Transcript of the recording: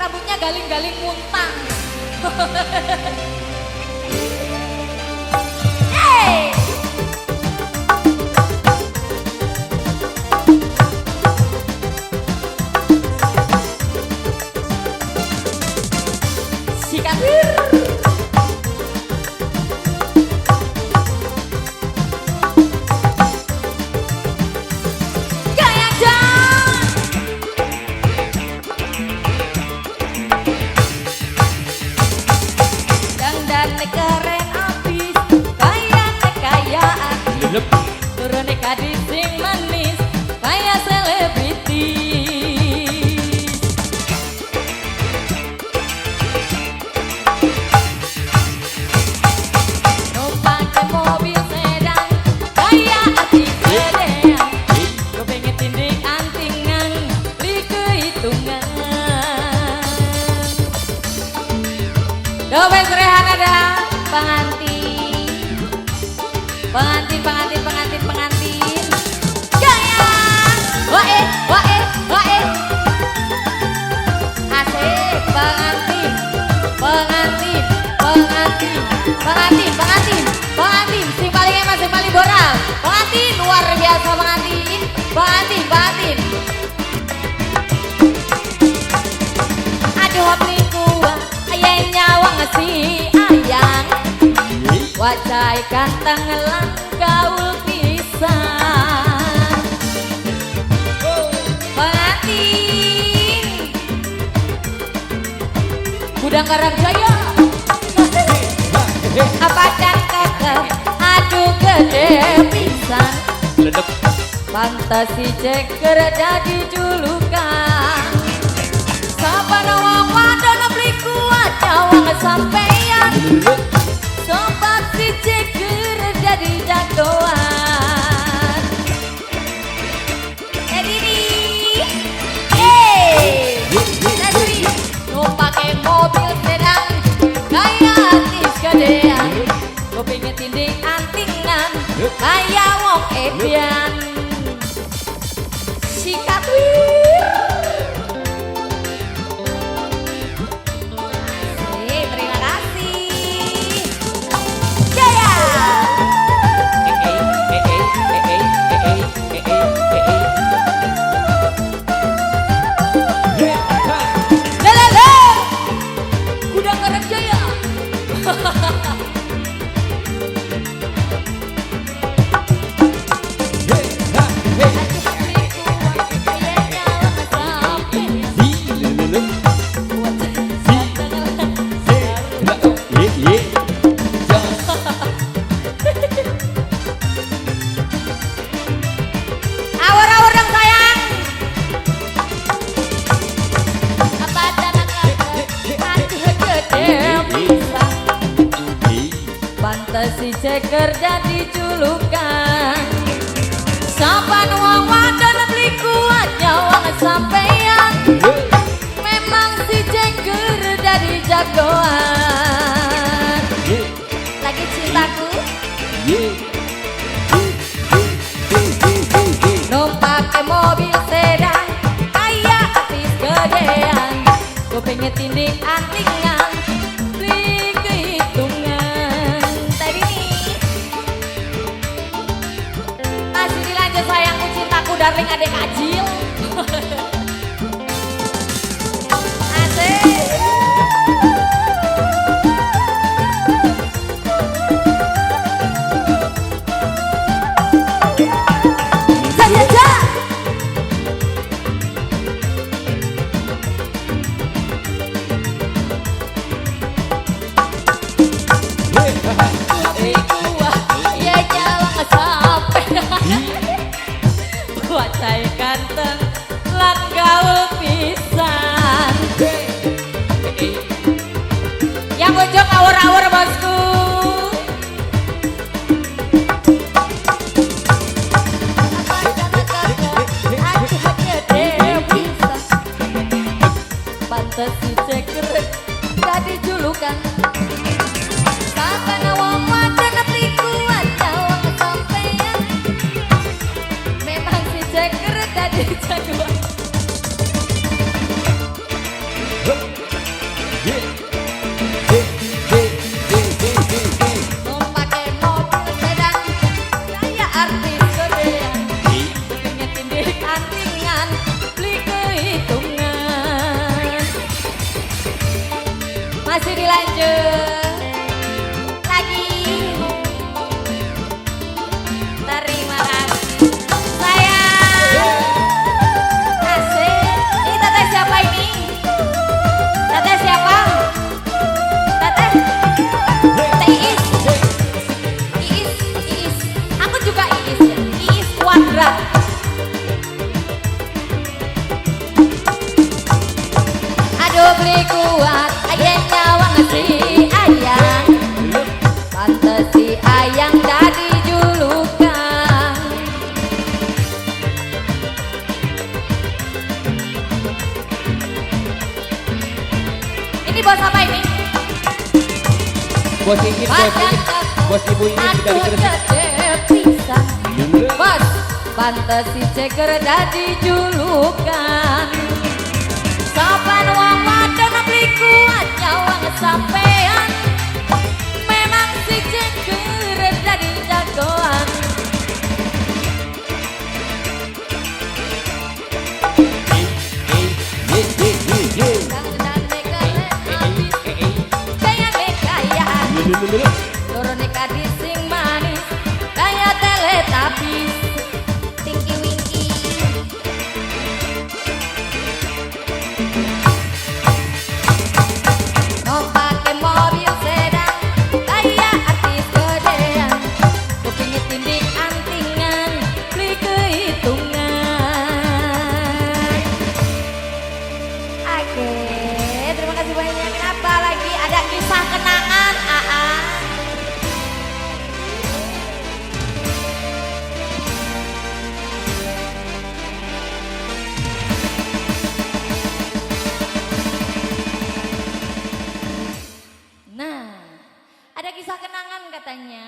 rambutnya galing-galing muntang. Hey! Sikat. Keren abis, kayaan turun gadis sing manis, kayak selebritis. Numpang ke mobil sedan, kayak artis gedean. Gue pengen tindik antingan, beli kehitungan. Dobel Rehan ada pengantin gaya wae asik pengantin sing paling emas sing paling boral pengantin luar biasa pengantin aduh pelingkuan ayah nyawang si ayang wajah ganteng lang gaul pisan pengantin Gudang Karangjaya apa dan kakak aduh gede pisan pantas si ceker jadi julukan sabana wong wadon beli kuat nyawang sampeyan sobat si ceker jadi jagoan. Edini, Nasri, numpake mobil sedan, kayak artis gedean. Gue pengen tindik antingan, kayak wong edian. Sikat wir. Terima kasih. Gudang Karangjaya. Si ceker jadi julukan sapan wong wadon beli kuat nyawang sampeyan memang si ceker jadi jagoan lagi cintaku numpak ke mobil sedan kayak artis gedean gue pengen tindik antingan beli kehitungan. Sayangku cintaku darling adek kacil. Asik. Saja. Wajah ganteng lan gaul pisan yang ujung awur-awur bosku pantes si ceker jadi julukan sakana wong wadon beli kuat nyawang sampeyan memang si ceker jadi jagoan. maju lagi. Terima kasih. Sayang. Asik. Ini teteh siapa ini? Teteh siapa? Teteh. Teteh Iis. Iis, Iis. Aku juga Iis ya. Iis kuadrat. Aduh beli kuat, ayah nyawang si ayang. Pantes si ayang jadi julukan. Ini bos apa ini? Bos Iin, bos Ibu Iin Aku dari Gresik. gede pisan. Bos, pantes si ceker jadi julukan. Sopan wong wadon beli kuat nyawang sampean. Memang si ceker jadi jagoan. Bangunan mekane habis kayak mekayaan. Turun di sing manis kayak teletubbies. Tinky Winky. Mau pakai mobil sedan kayak artis gedean. Kupingnya tindik antingan beli kehitungan. Oke, terima kasih banyak. Apa lagi? Ada kisah kenangan AA. Nah, ada kisah kenangan katanya.